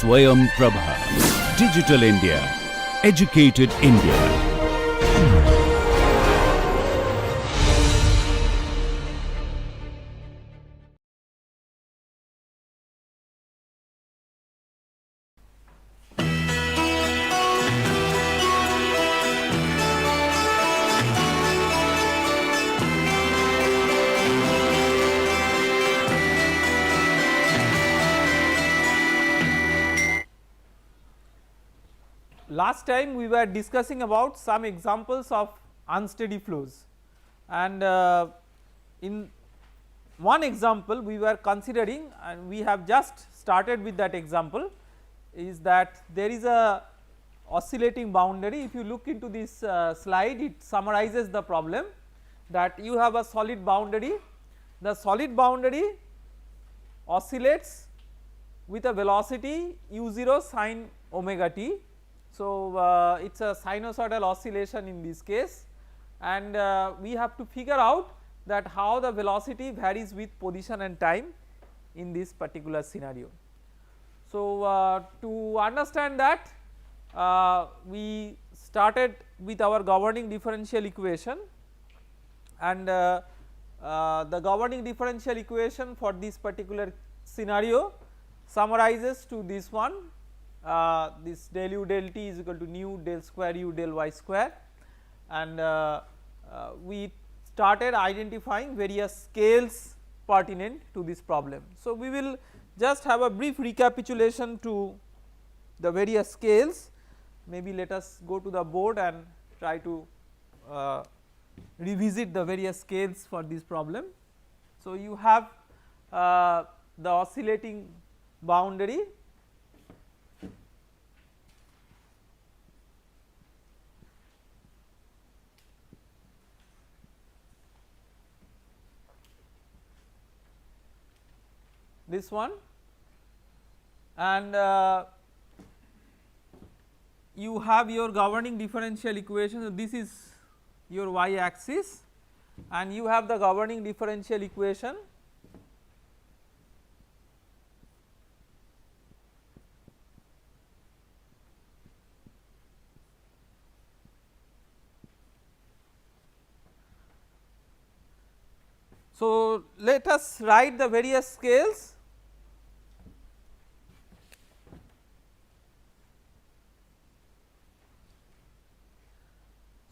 Swayamprabha. Digital India. Educated India. Last time we were discussing about some examples of unsteady flows, and in one example we were considering, and we have just started with that example, is that there is a oscillating boundary. If you look into this slide, it summarizes the problem that you have a solid boundary. The solid boundary oscillates with a velocity u0 sin omega t. So, it is a sinusoidal oscillation in this case, and we have to figure out that how the velocity varies with position and time in this particular scenario. So, to understand that, we started with our governing differential equation, and the governing differential equation for this particular scenario summarizes to this one. This del u del t is equal to nu del square u del y square, and we started identifying various scales pertinent to this problem. So, we will just have a brief recapitulation to the various scales. Maybe let us go to the board and try to revisit the various scales for this problem. So, you have the oscillating boundary. This one, and you have your governing differential equation. So, this is your y axis, and you have the governing differential equation. So, let us write the various scales.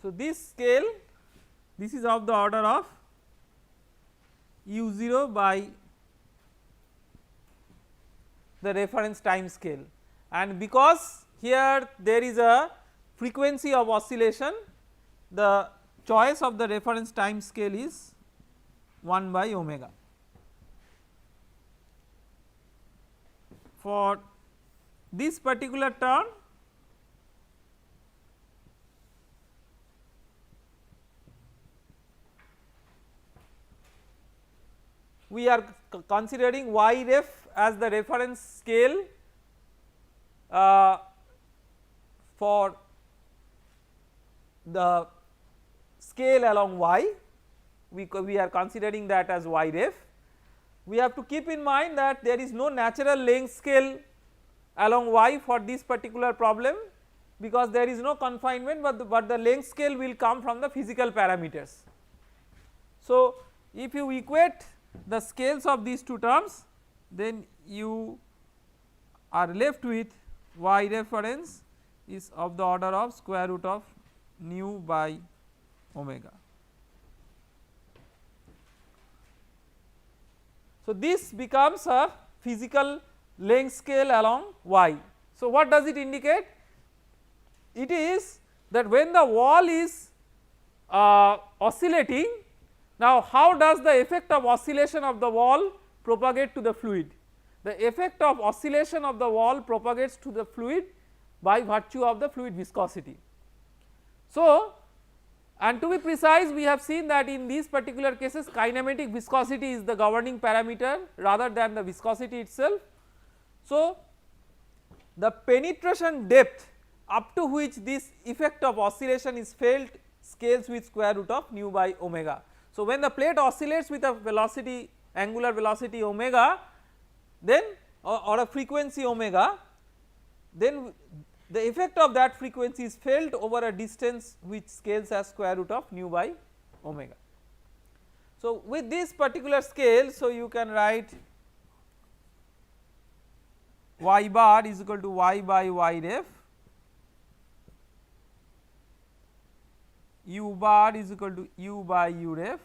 So, this scale, this is of the order of u0 by the reference time scale, and because here there is a frequency of oscillation, the choice of the reference time scale is 1 by omega. For this particular term, we are considering y ref as the reference scale for the scale along y. We are considering that as y ref. We have to keep in mind that there is no natural length scale along y for this particular problem, because there is no confinement, but the length scale will come from the physical parameters. So, if you equate the scales of these two terms, then you are left with y reference is of the order of square root of nu by omega. So, this becomes a physical length scale along y. So, what does it indicate? It is that when the wall is oscillating, now how does the effect of oscillation of the wall propagate to the fluid? The effect of oscillation of the wall propagates to the fluid by virtue of the fluid viscosity. So, and to be precise, we have seen that in these particular cases kinematic viscosity is the governing parameter rather than the viscosity itself. So, the penetration depth up to which this effect of oscillation is felt scales with square root of nu by omega. So, when the plate oscillates with a velocity, angular velocity omega, then or a frequency omega, then the effect of that frequency is felt over a distance which scales as square root of nu by omega. So, with this particular scale, so you can write y bar is equal to y by y ref, u bar is equal to u by u ref,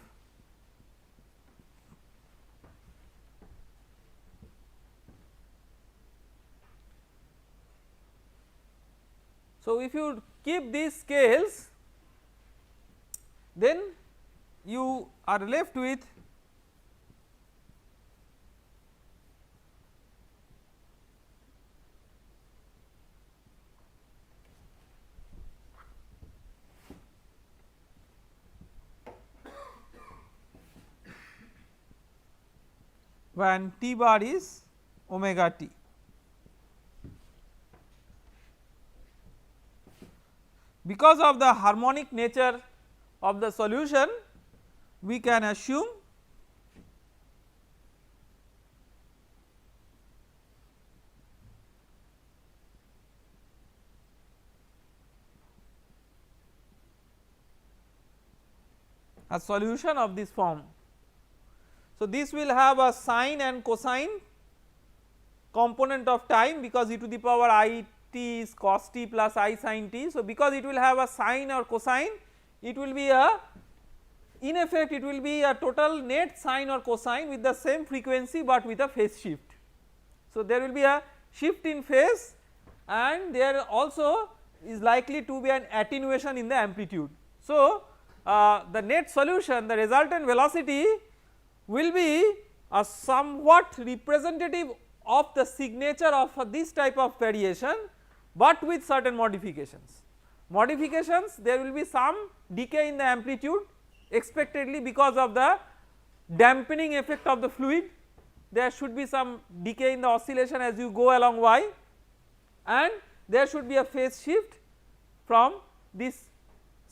so if you keep these scales, then you are left with when t bar is omega t. Because of the harmonic nature of the solution, we can assume a solution of this form. So, this will have a sine and cosine component of time, because e to the power I t is cos t plus I sin t. So, because it will have a sine or cosine, it will be a, in effect it will be a total net sine or cosine with the same frequency, but with a phase shift. So, there will be a shift in phase, and there also is likely to be an attenuation in the amplitude. So, the net solution, the resultant velocity will be a somewhat representative of the signature of this type of variation, but with certain modifications. Modifications, there will be some decay in the amplitude expectedly because of the dampening effect of the fluid. There should be some decay in the oscillation as you go along y, and there should be a phase shift from this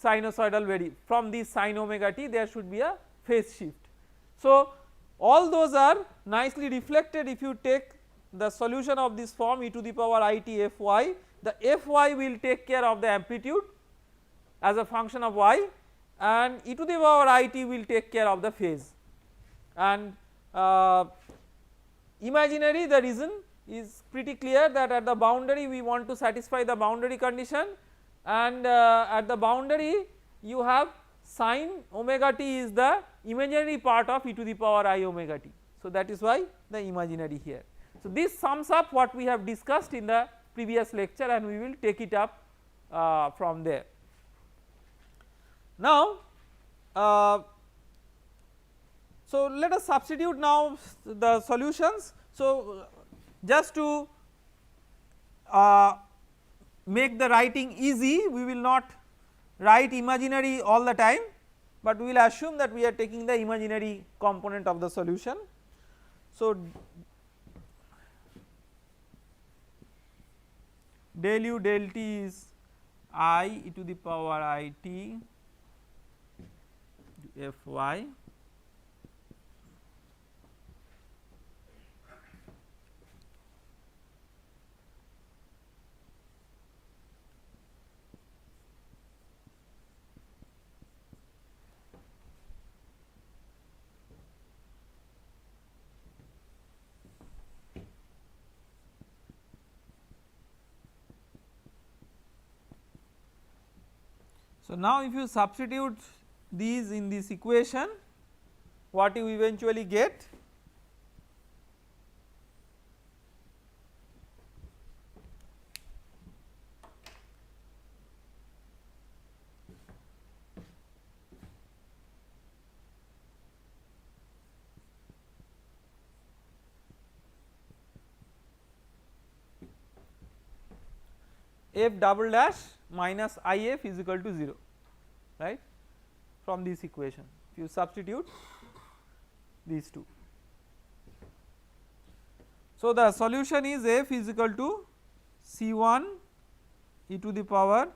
sinusoidal from this sin omega t, there should be a phase shift. So, all those are nicely reflected if you take the solution of this form e to the power I t f y. The f y will take care of the amplitude as a function of y, and e to the power I t will take care of the phase. And imaginary, the reason is pretty clear, that at the boundary we want to satisfy the boundary condition, and at the boundary you have sin omega t is the imaginary part of e to the power I omega t. So, that is why the imaginary here. So, this sums up what we have discussed in the previous lecture, and we will take it up from there. Now, so let us substitute now the solutions. So, just to make the writing easy, we will not write imaginary all the time, but we will assume that we are taking the imaginary component of the solution. So, del u del t is I e to the power I t f y So, now if you substitute these in this equation, what you eventually get? F double dash minus I f is equal to 0, right, from this equation. If you substitute these two. So, the solution is f is equal to C1 e to the power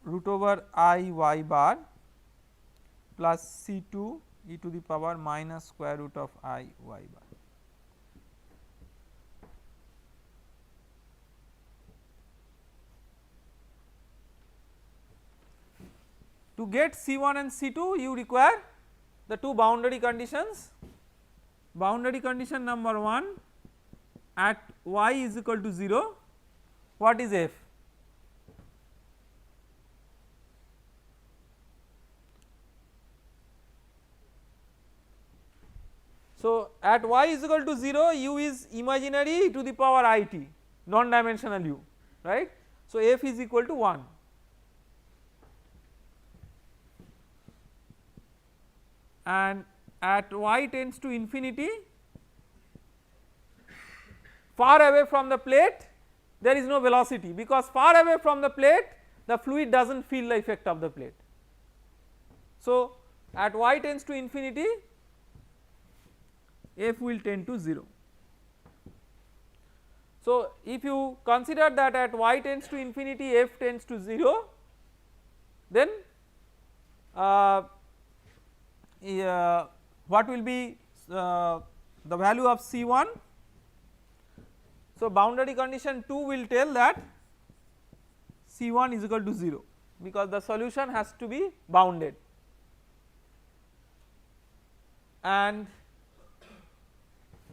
root over I y bar plus C2 e to the power minus square root of I y bar. To get C1 and C2 you require the two boundary conditions. Boundary condition number 1, at y is equal to 0, what is f? So, at y is equal to 0 u is imaginary e to the power I t, non dimensional u, right. So, f is equal to 1. And at y tends to infinity, far away from the plate there is no velocity, because far away from the plate the fluid does not feel the effect of the plate. So, at y tends to infinity f will tend to 0. So, if you consider that at y tends to infinity f tends to 0, then what will be the value of C1? So, boundary condition 2 will tell that C1 is equal to 0, because the solution has to be bounded, and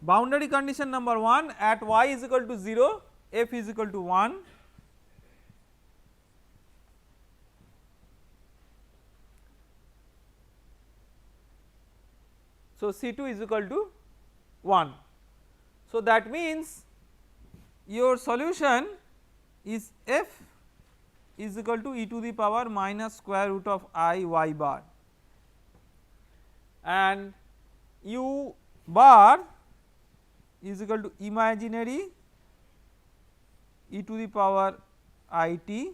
boundary condition number 1, at y is equal to 0 f is equal to 1, so C2 is equal to 1. So, that means your solution is f is equal to e to the power minus square root of I y bar, and u bar is equal to imaginary e to the power I t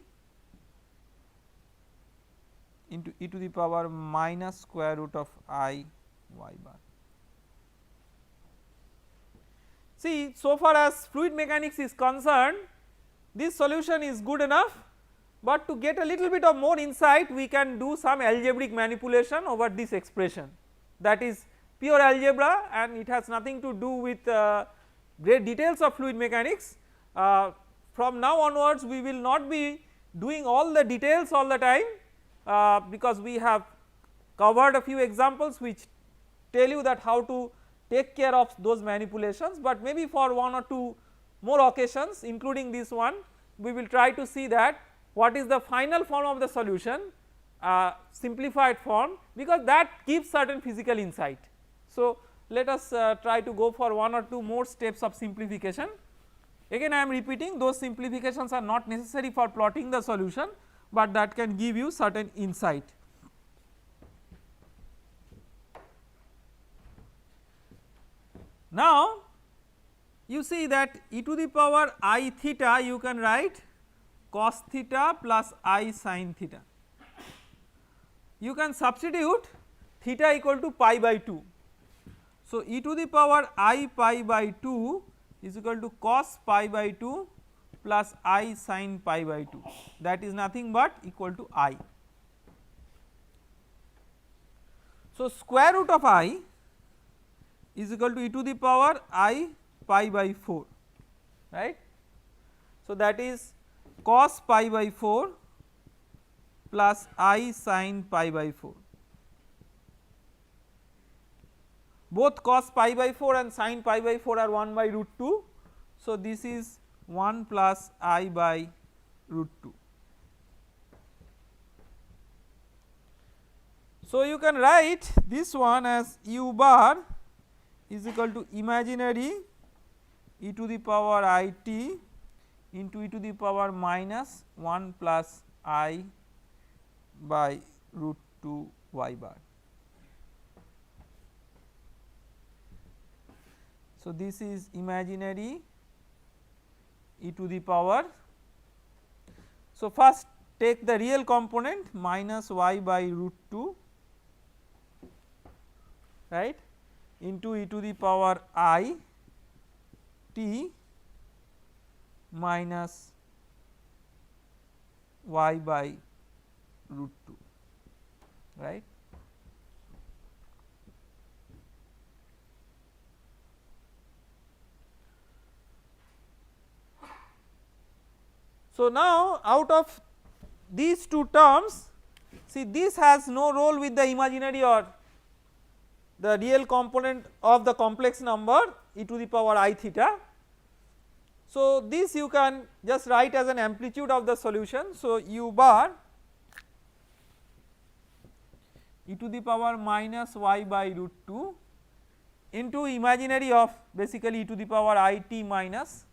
into e to the power minus square root of I y bar. See, so far as fluid mechanics is concerned, this solution is good enough, but to get a little bit of more insight we can do some algebraic manipulation over this expression, that is pure algebra, and it has nothing to do with great details of fluid mechanics. From now onwards we will not be doing all the details all the time, because we have covered a few examples which tell you that how to take care of those manipulations, but maybe for one or two more occasions including this one we will try to see that what is the final form of the solution, simplified form, because that gives certain physical insight. So, let us try to go for one or two more steps of simplification. Again I am repeating, those simplifications are not necessary for plotting the solution, but that can give you certain insight. Now, you see that e to the power I theta you can write cos theta plus I sin theta. You can substitute theta equal to pi by 2. So, e to the power I pi by 2 is equal to cos pi by 2 plus I sin pi by 2, that is nothing but equal to I. So, square root of I is equal to e to the power I pi by 4, right. So, that is cos pi by 4 plus I sin pi by 4. Both cos pi by 4 and sin pi by 4 are 1 by root 2. So, this is 1 plus I by root 2. So, you can write this one as u bar is equal to imaginary e to the power I t into e to the power minus 1 plus I by root 2 y bar. So, this is imaginary e to the power. So, first take the real component minus y by root 2, right, into e to the power I t minus y by root 2, right. So, now out of these two terms see this has no role with the imaginary or the real component of the complex number e to the power I theta. So this you can just write as an amplitude of the solution. So u bar e to the power minus y by root 2 into imaginary of basically e to the power I t minus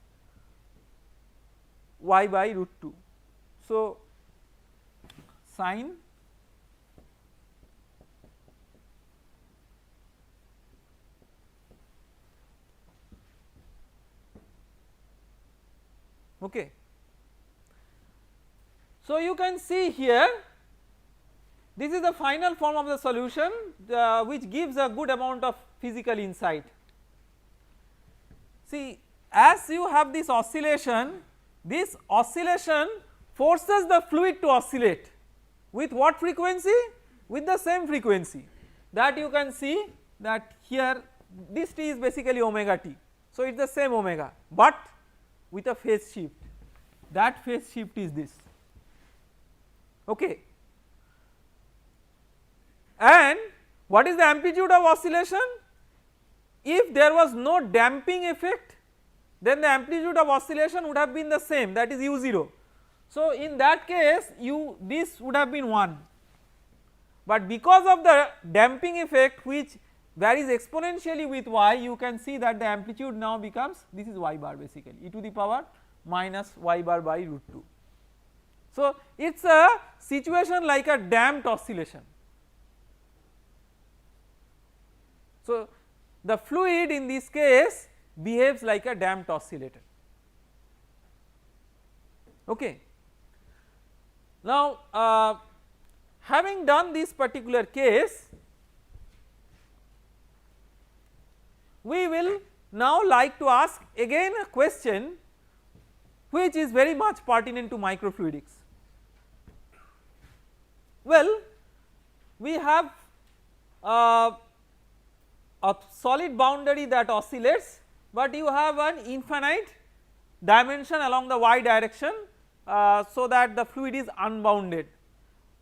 y by root 2. So sin okay. So you can see here this is the final form of the solution which gives a good amount of physical insight. See, as you have this oscillation forces the fluid to oscillate with what frequency? With the same frequency that you can see that here this t is basically omega t. So it is the same omega, but with a phase shift, that phase shift is this, okay. And what is the amplitude of oscillation? If there was no damping effect, then the amplitude of oscillation would have been the same, that is u0. So in that case this would have been 1, but because of the damping effect which varies exponentially with y, you can see that the amplitude now becomes, this is y bar basically, e to the power minus y bar by root 2. So it is a situation like a damped oscillation. So the fluid in this case behaves like a damped oscillator, okay. Now having done this particular case, we will now like to ask again a question which is very much pertinent to microfluidics. Well, we have a solid boundary that oscillates, but you have an infinite dimension along the y direction so that the fluid is unbounded.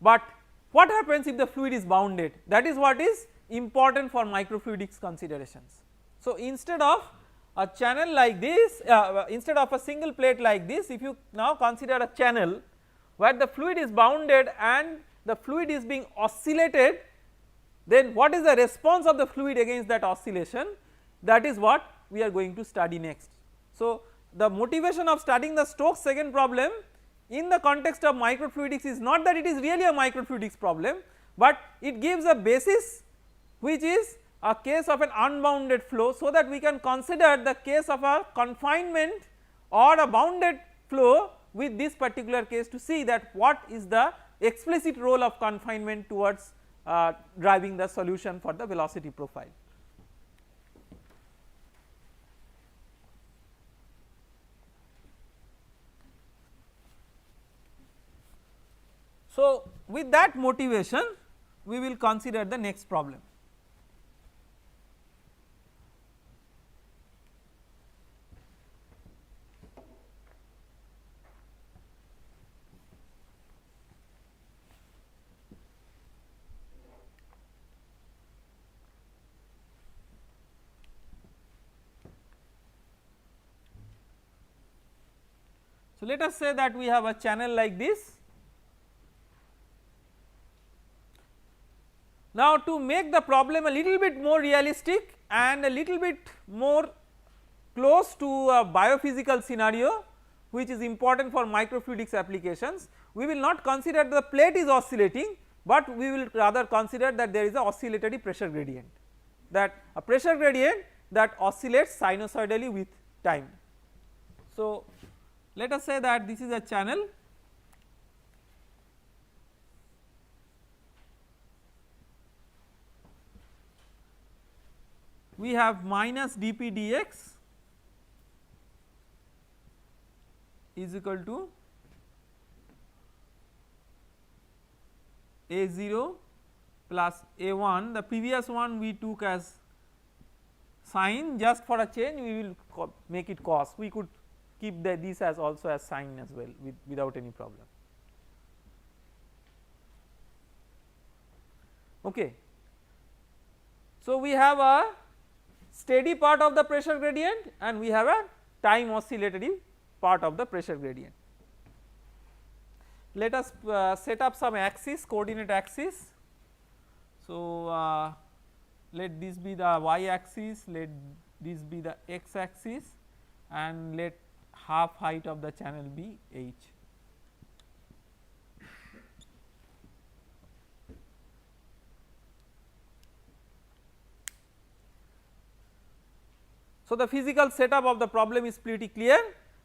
But what happens if the fluid is bounded? That is what is important for microfluidics considerations. So instead of a channel like this, instead of a single plate like this, if you now consider a channel where the fluid is bounded and the fluid is being oscillated, then what is the response of the fluid against that oscillation? That is what we are going to study next. So the motivation of studying the Stokes second problem in the context of microfluidics is not that it is really a microfluidics problem, but it gives a basis which is a case of an unbounded flow, so that we can consider the case of a confinement or a bounded flow with this particular case to see that what is the explicit role of confinement towards driving the solution for the velocity profile. So with that motivation we will consider the next problem. So let us say that we have a channel like this. Now to make the problem a little bit more realistic and a little bit more close to a biophysical scenario which is important for microfluidics applications, we will not consider the plate is oscillating, but we will rather consider that there is a oscillatory pressure gradient, that a pressure gradient that oscillates sinusoidally with time. So let us say that this is a channel, we have minus dp dx is equal to a0 plus a1, the previous one we took as sine, just for a change we will make it cos, we could keep this as also as sine as well without any problem. Okay. So, we have a steady part of the pressure gradient and we have a time oscillatory part of the pressure gradient. Let us set up some axis, coordinate axis. So, let this be the y axis, let this be the x axis, and let half height of the channel be h. So, the physical setup of the problem is pretty clear,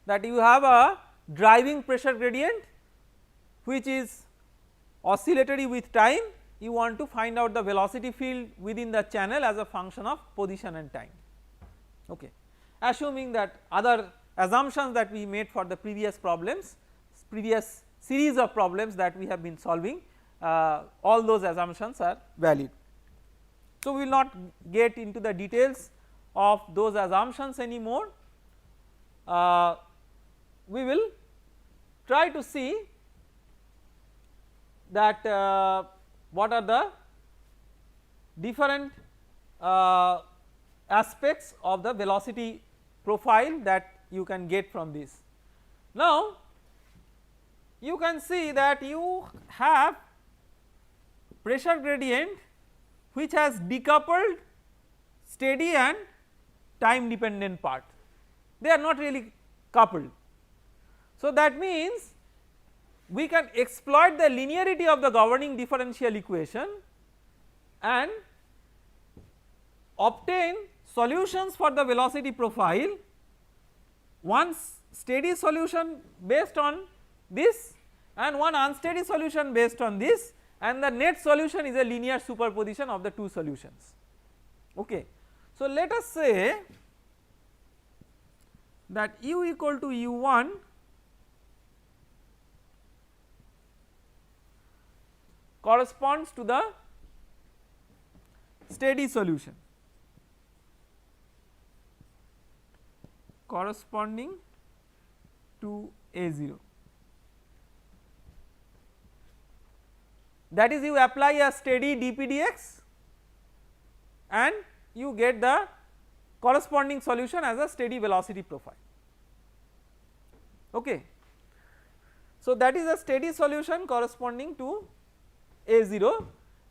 that you have a driving pressure gradient which is oscillatory with time. You want to find out the velocity field within the channel as a function of position and time. Okay. Assuming that other assumptions that we made for the previous problems, previous series of problems that we have been solving, all those assumptions are valid. So, we will not get into the details of those assumptions anymore. We will try to see that what are the different aspects of the velocity profile that you can get from this. Now, you can see that you have pressure gradient which has decoupled steady and time dependent part, they are not really coupled. So, that means we can exploit the linearity of the governing differential equation and obtain solutions for the velocity profile, one steady solution based on this and one unsteady solution based on this, and the net solution is a linear superposition of the two solutions. Okay. So, let us say that u equal to u1 corresponds to the steady solution corresponding to A0. That is, you apply a steady dpdx and you get the corresponding solution as a steady velocity profile. Okay. So, that is a steady solution corresponding to A0,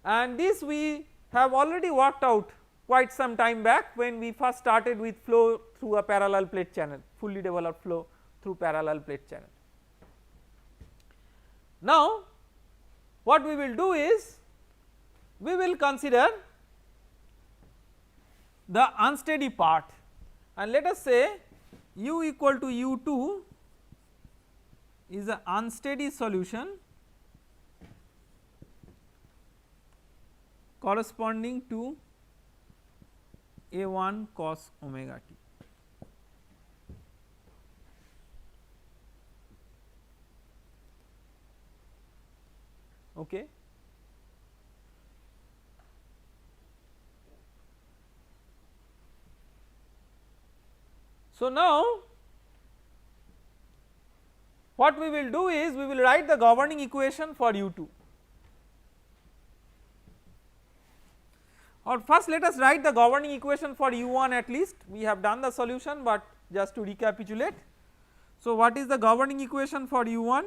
and this we have already worked out quite some time back when we first started with flow through a parallel plate channel, fully developed flow through parallel plate channel. Now, what we will do is we will consider the unsteady part, and let us say u equal to u2 is an unsteady solution corresponding to A1 cos omega t. Okay. So, now what we will do is we will write the governing equation for u2, or first let us write the governing equation for u1 at least. We have done the solution, but just to recapitulate. So, what is the governing equation for u1?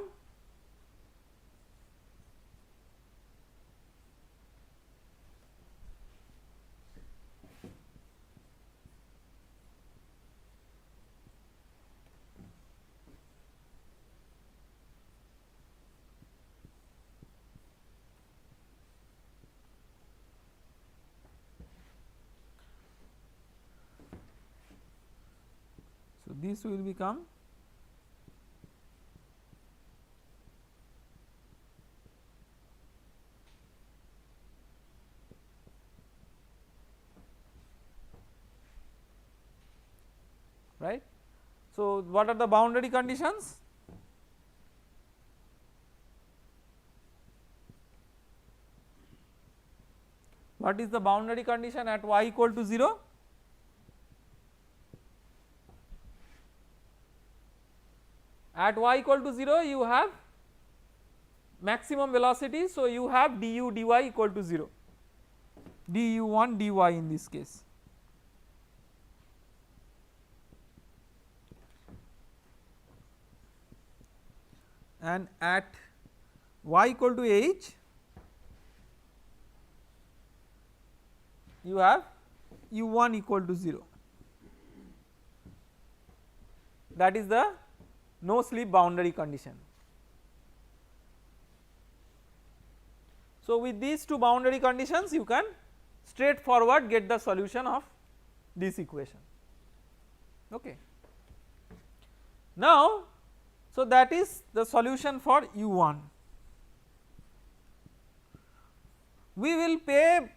So, this will become right. So, what are the boundary conditions? What is the boundary condition at y equal to 0? At y equal to 0 you have maximum velocity, so you have du dy equal to 0. du1 dy in this case. And at y equal to h you have u1 equal to 0, that is the no slip boundary condition. So, with these two boundary conditions you can straightforward get the solution of this equation. Okay. Now, so that is the solution for u1. We will pay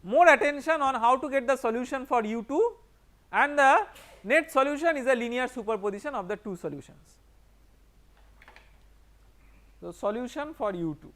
more attention on how to get the solution for u2, and the net solution is a linear superposition of the two solutions. So, solution for u2.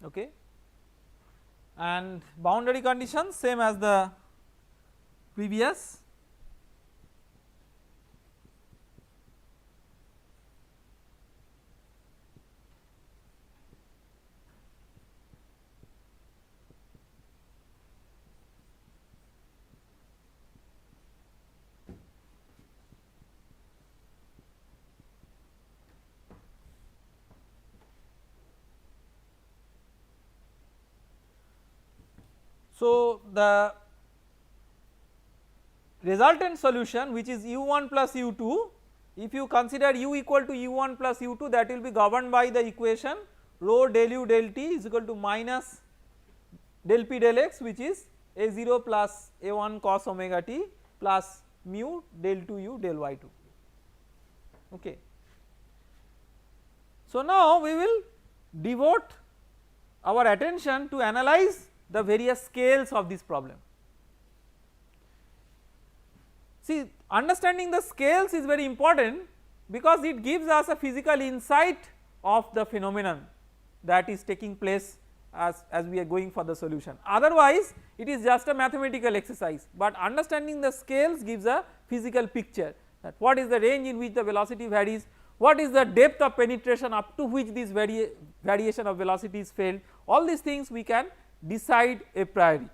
Okay. And boundary conditions same as the previous. So, the resultant solution which is u1 plus u2, if you consider u equal to u1 plus u2, that will be governed by the equation rho del u del t is equal to minus del p del x, which is a0 plus a1 cos omega t plus mu del 2u del y2. Okay. So, now we will devote our attention to analyze the various scales of this problem. See, understanding the scales is very important because it gives us a physical insight of the phenomenon that is taking place as we are going for the solution. Otherwise, it is just a mathematical exercise, but understanding the scales gives a physical picture that what is the range in which the velocity varies, what is the depth of penetration up to which this variation of velocity is felt, all these things we can decide a priori.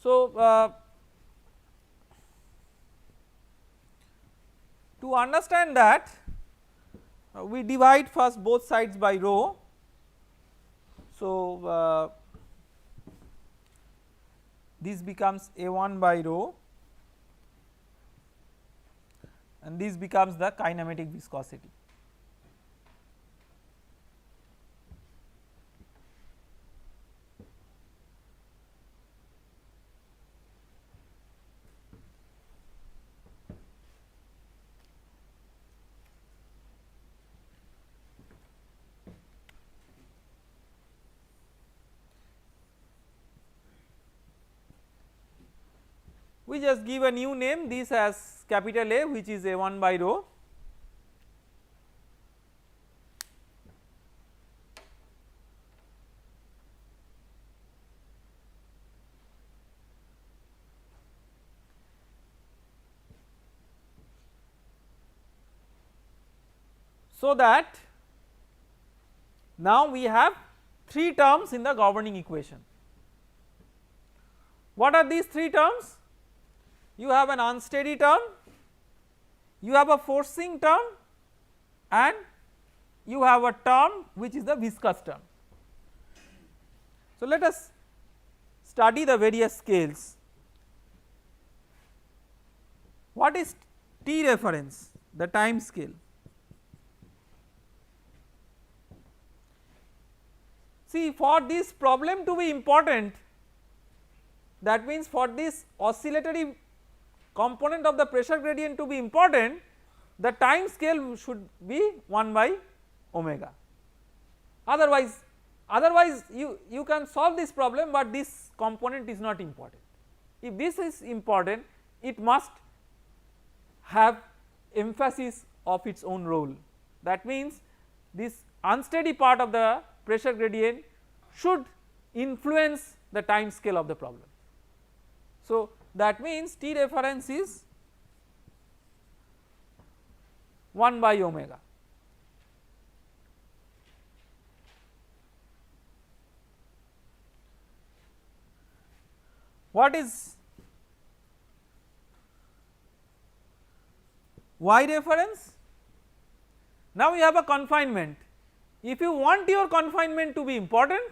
So, to understand that we divide first both sides by rho. So, this becomes a1 by rho and this becomes the kinematic viscosity. We just give a new name this as capital A, which is a1 by rho. So that now we have 3 terms in the governing equation. What are these 3 terms? You have an unsteady term, you have a forcing term and you have a term which is the viscous term. So, let us study the various scales. What is T reference? The time scale. See, for this problem to be important, that means for this oscillatory component of the pressure gradient to be important, the time scale should be 1 by omega. Otherwise you can solve this problem, but this component is not important. If this is important, it must have emphasis of its own role. That means this unsteady part of the pressure gradient should influence the time scale of the problem. So, that means T reference is 1 by omega. What is Y reference? Now you have a confinement. If you want your confinement to be important,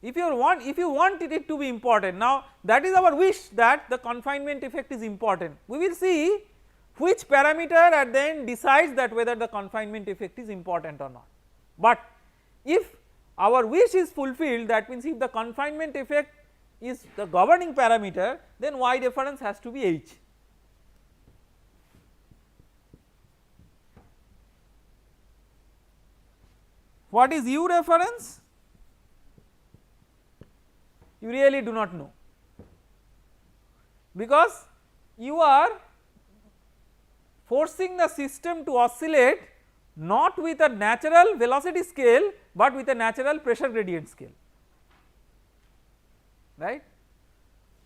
if you want it to be important, now that is our wish that the confinement effect is important. We will see which parameter at the end decides that whether the confinement effect is important or not. But if our wish is fulfilled, that means if the confinement effect is the governing parameter, then Y reference has to be H. What is U reference? You really do not know, because you are forcing the system to oscillate not with a natural velocity scale, but with a natural pressure gradient scale, right.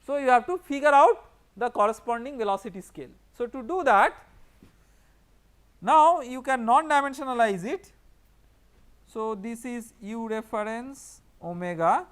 So, you have to figure out the corresponding velocity scale. So, to do that, now you can non-dimensionalize it. So, this is U reference omega